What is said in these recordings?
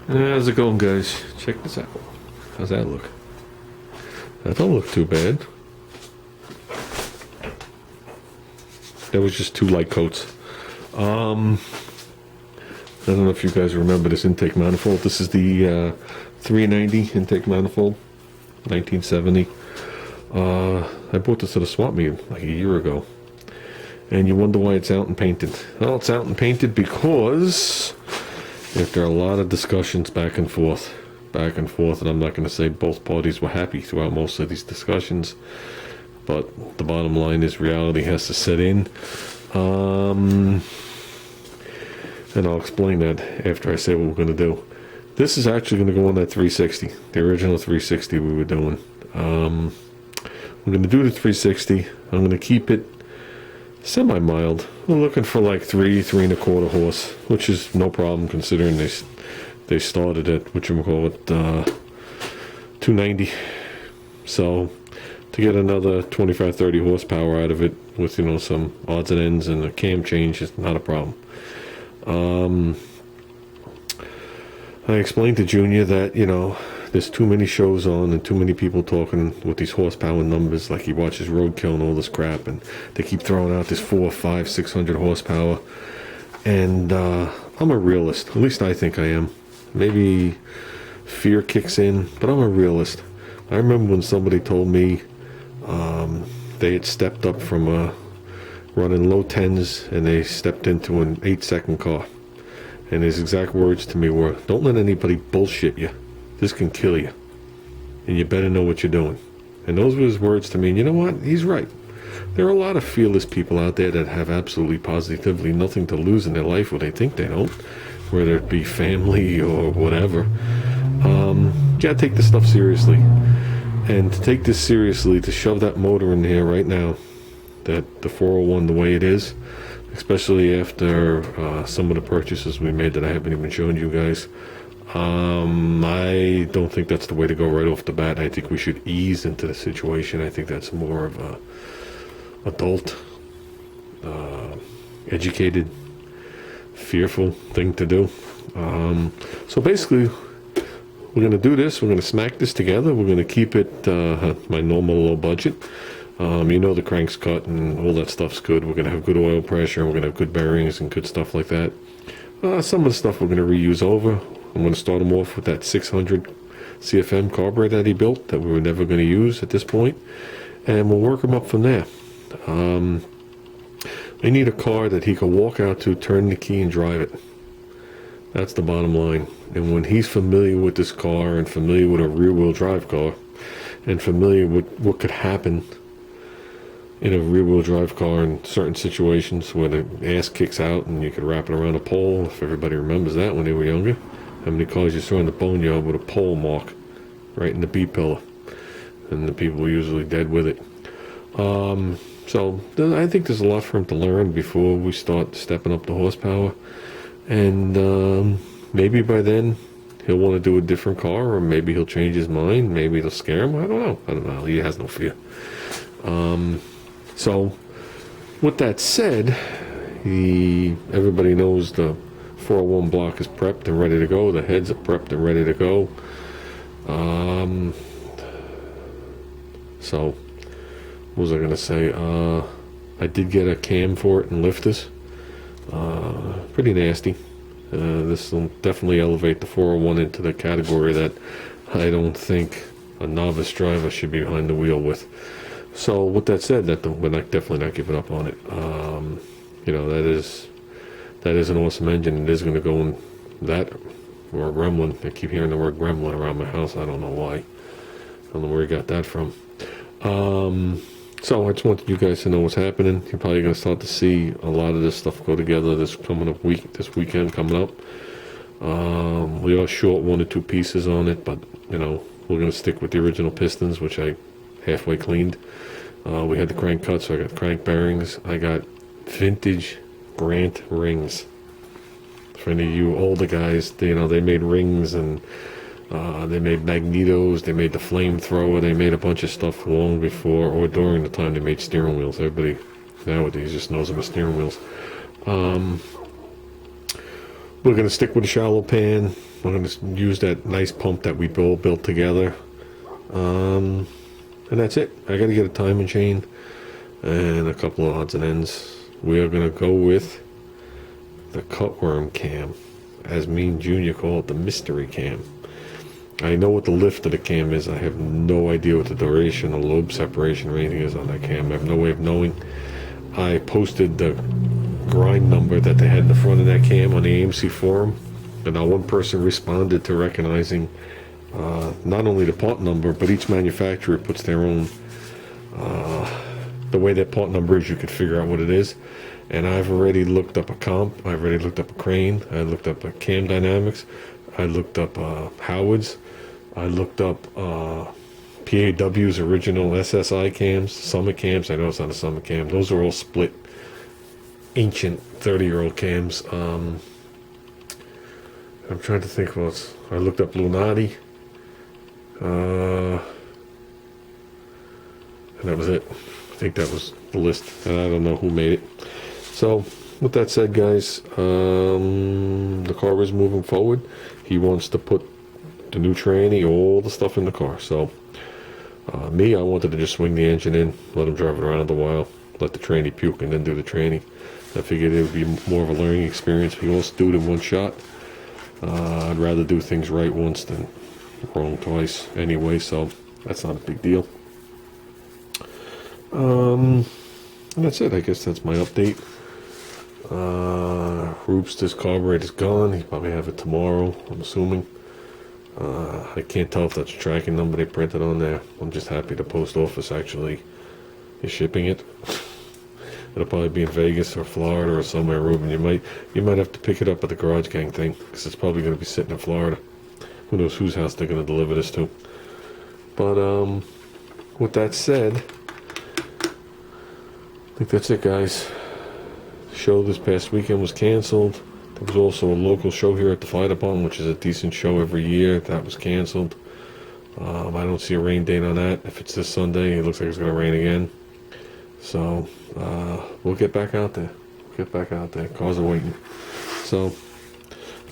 How's it going, guys? Check this out. How's that look? That don't look too bad. That was just 2 light coats. I don't know if you guys remember this intake manifold. This is the 390 intake manifold, 1970. I bought this at a swap meet like a year ago. And you wonder why it's out and painted. Well, it's out and painted because after a lot of discussions back and forth, and I'm not going to say both parties were happy throughout most of these discussions, but the bottom line is reality has to set in. And I'll explain that after I say what we're going to do. This is actually going to go on that 360, the original 360 we were doing. I'm going to do the 360. I'm going to keep it semi-mild. We're looking for like 3.25 horse, which is no problem considering they started at whatchamacallit 290. So to get another 25-30 horsepower out of it with some odds and ends and a cam change is not a problem. I explained to Junior that there's too many shows on and too many people talking with these horsepower numbers, like he watches Roadkill and all this crap, and they keep throwing out this 400, 500, 600 horsepower. And I'm a realist. At least I think I am. Maybe fear kicks in, but I'm a realist. I remember when somebody told me they had stepped up from running low 10s and they stepped into an 8-second car. And his exact words to me were, "Don't let anybody bullshit you. This can kill you. And you better know what you're doing." And those were his words to me. And you know what? He's right. There are a lot of fearless people out there that have absolutely positively nothing to lose in their life, or they think they don't, whether it be family or whatever. You gotta take this stuff seriously. And to take this seriously, to shove that motor in here right now, that the 401 the way it is, especially after some of the purchases we made that I haven't even shown you guys, I don't think that's the way to go right off the bat. I think we should ease into the situation. I think that's more of a adult, educated, fearful thing to do. So basically, we're going to do this. We're going to smack this together. We're going to keep it my normal low budget. The crank's cut and all that stuff's good. We're going to have good oil pressure. We're going to have good bearings and good stuff like that. Some of the stuff we're going to reuse over. I'm going to start him off with that 600 CFM carburetor that he built that we were never going to use at this point. And we'll work him up from there. I need a car that he can walk out to, turn the key, and drive it. That's the bottom line. And when he's familiar with this car and familiar with a rear-wheel drive car and familiar with what could happen in a rear-wheel drive car in certain situations where the ass kicks out and you could wrap it around a pole, if everybody remembers that when they were younger. How many cars you saw in the boneyard with a pole mark right in the B-pillar, and the people were usually dead with it. So I think there's a lot for him to learn before we start stepping up the horsepower. And maybe by then he'll want to do a different car, or maybe he'll change his mind. Maybe it'll scare him. I don't know. He has no fear. So with that said, everybody knows the 401 block is prepped and ready to go. The heads are prepped and ready to go. So what was I going to say? I did get a cam for it and lifters. Pretty nasty. This will definitely elevate the 401 into the category that I don't think a novice driver should be behind the wheel with. So with that said, we're definitely not giving up on it. That is an awesome engine. It is going to go in that, or a Gremlin. I keep hearing the word Gremlin around my house. I don't know why. I don't know where he got that from. So I just wanted you guys to know what's happening. You're probably going to start to see a lot of this stuff go together this weekend coming up. We are short 1 or 2 pieces on it, but we're going to stick with the original pistons, which I halfway cleaned. We had the crank cut, so I got crank bearings. I got vintage Grant rings. For any of you older guys, they made rings, and they made magnetos, they made the flamethrower, they made a bunch of stuff long before or during the time they made steering wheels. Everybody nowadays just knows them as steering wheels. We're going to stick with a shallow pan. We're going to use that nice pump that we all built together. And that's it. I got to get a timing chain and a couple of odds and ends. We are going to go with the cutworm cam, as me and Junior call it, the mystery cam. I know what the lift of the cam is. I have no idea what the duration or lobe separation or anything is on that cam. I have no way of knowing. I posted the grind number that they had in the front of that cam on the AMC forum, and now one person responded to recognizing not only the part number, but each manufacturer puts their own, the way that part number is, you could figure out what it is. And I've already looked up a comp, I've already looked up a Crane, I looked up a Cam Dynamics, I looked up Howard's, I looked up PAW's original SSI cams, Summit cams. I know it's not a Summit cam. Those are all split, ancient 30-year-old cams. I'm trying to think what else. I looked up Lunati. And that was it. I think that was the list. And I don't know who made it. So, with that said, guys, the car is moving forward. He wants to put the new tranny, all the stuff in the car. So, me, I wanted to just swing the engine in, let him drive it around a while, let the tranny puke, and then do the tranny. I figured it would be more of a learning experience. He wants to do it in one shot. I'd rather do things right once than wrong twice anyway, so that's not a big deal. And that's it. I guess that's my update. Roopster's carburetor's gone. He probably have it tomorrow, I'm assuming. I can't tell if that's a tracking number they printed on there. I'm just happy the post office actually is shipping it. It'll probably be in Vegas or Florida or somewhere, Ruben. You might have to pick it up at the Garage Gang thing, because it's probably going to be sitting in Florida. Who knows whose house they're going to deliver this to. But with that said, I think that's it, guys. The show this past weekend was canceled. There was also a local show here at the fire department, which is a decent show every year. That was canceled. I don't see a rain date on that. If it's this Sunday, it looks like it's going to rain again. So we'll get back out there. Cars are waiting. So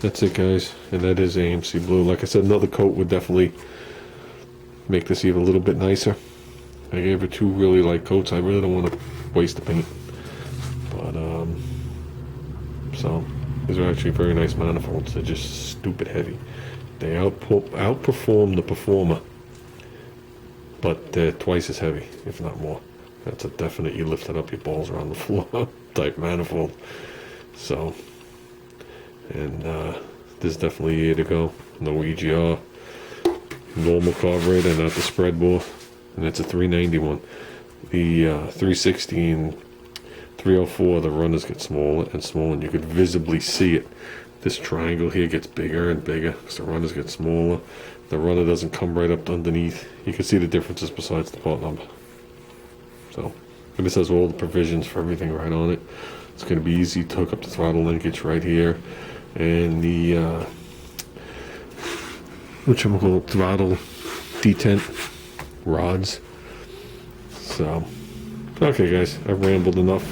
that's it, guys. And that is AMC Blue. Like I said, another coat would definitely make this even a little bit nicer. I gave it 2 really light coats. I really don't want to waste the paint. But so these are actually very nice manifolds. They're just stupid heavy. They outperform the Performer, but they're twice as heavy, if not more. That's a definite you lifted up your balls around the floor type manifold. So, and there's definitely a year to go. No EGR, normal carburetor, not the spread bore, and it's a 391. The 360 and 304, the runners get smaller and smaller, and you could visibly see it. This triangle here gets bigger and bigger because the runners get smaller. The runner doesn't come right up underneath. You can see the differences besides the part number. So, and this has all the provisions for everything right on it. It's going to be easy to hook up the throttle linkage right here, and the whatchamacallit, throttle detent rods. So, okay, guys, I've rambled enough.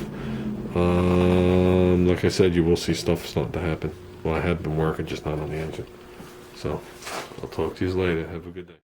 Like I said, you will see stuff starting to happen. Well, I have been working, just not on the engine. So, I'll talk to you later. Have a good day.